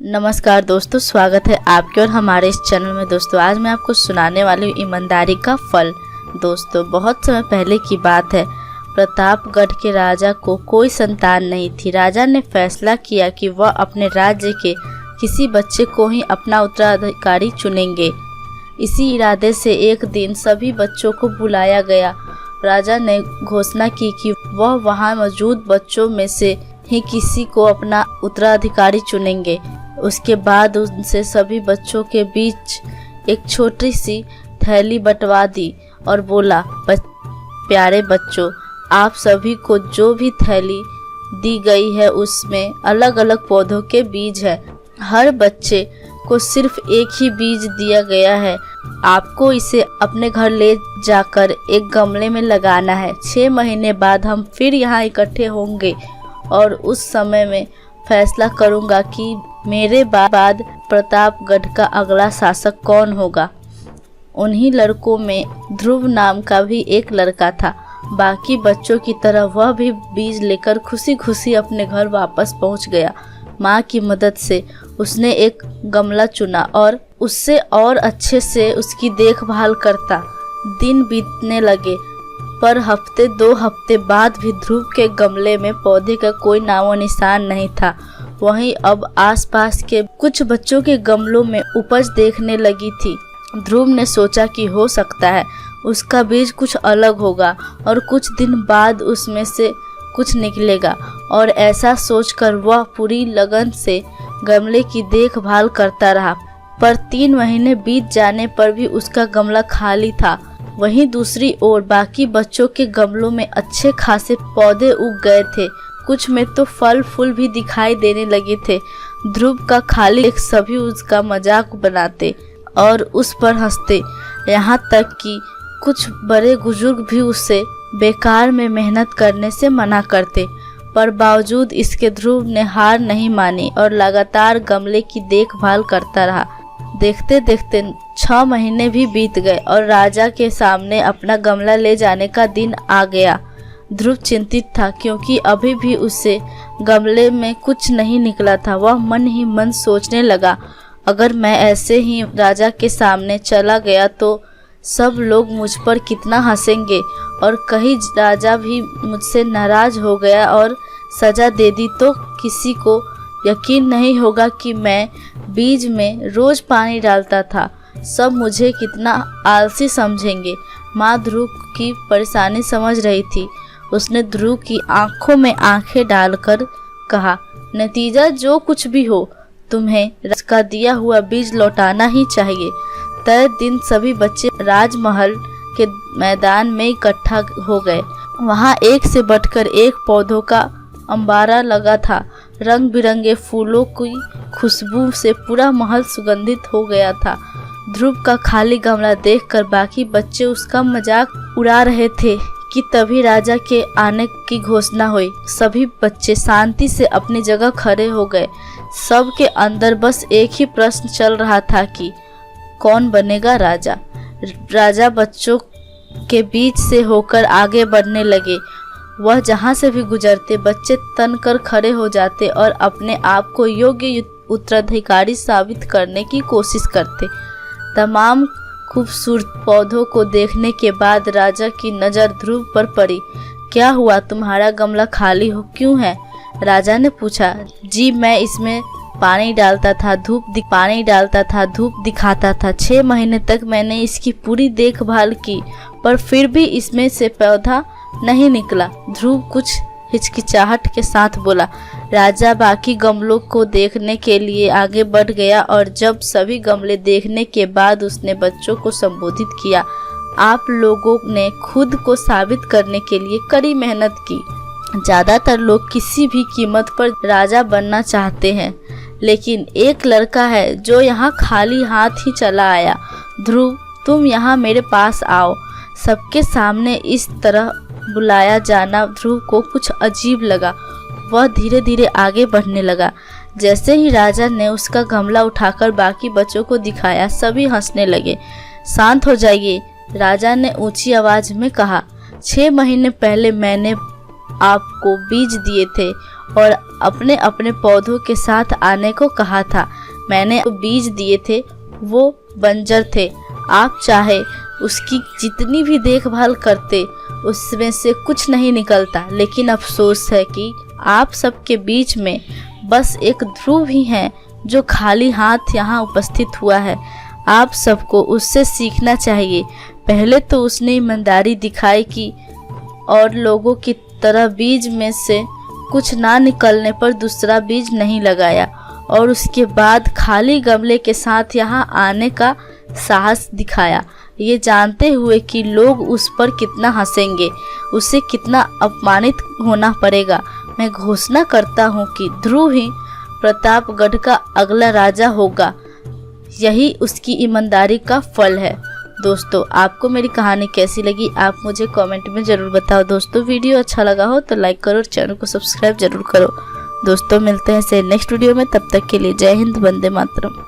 नमस्कार दोस्तों, स्वागत है आपके और हमारे इस चैनल में। दोस्तों आज मैं आपको सुनाने वाली हूँ ईमानदारी का फल। दोस्तों बहुत समय पहले की बात है। प्रतापगढ़ के राजा को कोई संतान नहीं थी। राजा ने फैसला किया कि वह अपने राज्य के किसी बच्चे को ही अपना उत्तराधिकारी चुनेंगे। इसी इरादे से एक दिन सभी बच्चों को बुलाया गया। राजा ने घोषणा की कि वह वहां मौजूद बच्चों में से ही किसी को अपना उत्तराधिकारी चुनेंगे। उसके बाद उनसे सभी बच्चों के बीच एक छोटी सी थैली बंटवा दी और बोला, प्यारे बच्चों, आप सभी को जो भी थैली दी गई है उसमें अलग अलग पौधों के बीज है। हर बच्चे को सिर्फ एक ही बीज दिया गया है। आपको इसे अपने घर ले जाकर एक गमले में लगाना है। 6 महीने बाद हम फिर यहाँ इकट्ठे होंगे और उस समय में फैसला करूँगा कि मेरे बाद प्रतापगढ़ का अगला शासक कौन होगा। उन्हीं लड़कों में ध्रुव नाम का भी एक लड़का था। बाकी बच्चों की तरह वह भी बीज लेकर खुशी खुशी अपने घर वापस पहुंच गया। माँ की मदद से उसने एक गमला चुना और उससे और अच्छे से उसकी देखभाल करता। दिन बीतने लगे, पर हफ्ते 2 हफ्ते बाद भी ध्रुव के गमले में पौधे का कोई नामो निशान नहीं था। वहीं अब आसपास के कुछ बच्चों के गमलों में उपज देखने लगी थी। ध्रुव ने सोचा कि हो सकता है उसका बीज कुछ अलग होगा और कुछ दिन बाद उसमें से कुछ निकलेगा, और ऐसा सोचकर वह पूरी लगन से गमले की देखभाल करता रहा। पर 3 महीने बीत जाने पर भी उसका गमला खाली था। वहीं दूसरी ओर बाकी बच्चों के गमलों में अच्छे खासे पौधे उग गए थे। कुछ में तो फल फूल भी दिखाई देने लगे थे। ध्रुव का खाली देख सभी उसका मजाक बनाते और उस पर हंसते। यहाँ तक कि कुछ बड़े बुजुर्ग भी उससे बेकार में मेहनत करने से मना करते। पर बावजूद इसके ध्रुव ने हार नहीं मानी और लगातार गमले की देखभाल करता रहा। देखते देखते 6 महीने भी बीत गए और राजा के सामने अपना गमला ले जाने का दिन आ गया। ध्रुव चिंतित था क्योंकि अभी भी उससे गमले में कुछ नहीं निकला था। वह मन ही मन सोचने लगा, अगर मैं ऐसे ही राजा के सामने चला गया तो सब लोग मुझ पर कितना हंसेंगे, और कहीं राजा भी मुझसे नाराज हो गया और सजा दे दी तो किसी को यकीन नहीं होगा कि मैं बीज में रोज पानी डालता था। सब मुझे कितना आलसी समझेंगे। माँ ध्रुव की परेशानी समझ रही थी। उसने ध्रुव की आंखों में आंखें डालकर कहा, नतीजा जो कुछ भी हो, तुम्हें इसका दिया हुआ बीज लौटाना ही चाहिए। तय दिन सभी बच्चे राजमहल के मैदान में इकट्ठा हो गए। वहाँ एक से बढ़कर एक पौधों का अंबारा लगा था। रंग बिरंगे फूलों की खुशबू से पूरा महल सुगंधित हो गया था। ध्रुव का खाली गमला देखकर बाकी बच्चे उसका मजाक उड़ा रहे थे कि तभी राजा के आने की घोषणा हुई। सभी बच्चे शांति से अपनी जगह खड़े हो गए। सबके अंदर बस एक ही प्रश्न चल रहा था कि कौन बनेगा राजा। राजा बच्चों के बीच से होकर आगे बढ़ने लगे। वह जहाँ से भी गुजरते बच्चे तन कर खड़े हो जाते और अपने आप को योग्य उत्तराधिकारी साबित करने की कोशिश करते। तमाम खूबसूरत पौधों को देखने के बाद राजा की नज़र ध्रुव पर पड़ी। क्या हुआ, तुम्हारा गमला खाली हो क्यों है? राजा ने पूछा। जी, मैं इसमें पानी डालता था, धूप दिखाता था। 6 महीने तक मैंने इसकी पूरी देखभाल की, पर फिर भी इसमें से पौधा नहीं निकला। ध्रुव कुछ हिचकिचाहट के साथ बोला। राजा बाकी गमलों को देखने के लिए आगे बढ़ गया और जब सभी गमले देखने के बाद उसने बच्चों को संबोधित किया, आप लोगों ने खुद को साबित करने के लिए कड़ी मेहनत की। ज़्यादातर लोग किसी भी कीमत पर राजा बनना चाहते हैं, लेकिन एक लड़का है जो यहाँ खाली हाथ ही चला आया। ध्रुव, तुम यहाँ मेरे पास आओ। सबके सामने इस तरह बुलाया जाना ध्रुव को कुछ अजीब लगा। वह धीरे धीरे आगे बढ़ने लगा। जैसे ही राजा ने उसका गमला उठाकर बाकी बच्चों को दिखाया, सभी हंसने लगे। शांत हो जाइए, राजा ने ऊंची आवाज में कहा। 6 महीने पहले मैंने आपको बीज दिए थे और अपने अपने पौधों के साथ आने को कहा था। मैंने बीज दिए थे, वो बंजर थे। आप चाहे उसकी जितनी भी देखभाल करते, उसमें से कुछ नहीं निकलता। लेकिन अफसोस है कि आप सबके बीच में बस एक ध्रुव ही है जो खाली हाथ यहाँ उपस्थित हुआ है। आप सबको उससे सीखना चाहिए। पहले तो उसने ईमानदारी दिखाई कि और लोगों की तरह बीज में से कुछ ना निकलने पर दूसरा बीज नहीं लगाया, और उसके बाद खाली गमले के साथ यहाँ आने का साहस दिखाया, ये जानते हुए कि लोग उस पर कितना हंसेंगे, उसे कितना अपमानित होना पड़ेगा। मैं घोषणा करता हूँ कि ध्रुव ही प्रतापगढ़ का अगला राजा होगा। यही उसकी ईमानदारी का फल है। दोस्तों, आपको मेरी कहानी कैसी लगी आप मुझे कमेंट में ज़रूर बताओ। दोस्तों, वीडियो अच्छा लगा हो तो लाइक करो और चैनल को सब्सक्राइब जरूर करो। दोस्तों, मिलते हैं से नेक्स्ट वीडियो में। तब तक के लिए जय हिंद, वंदे मातरम।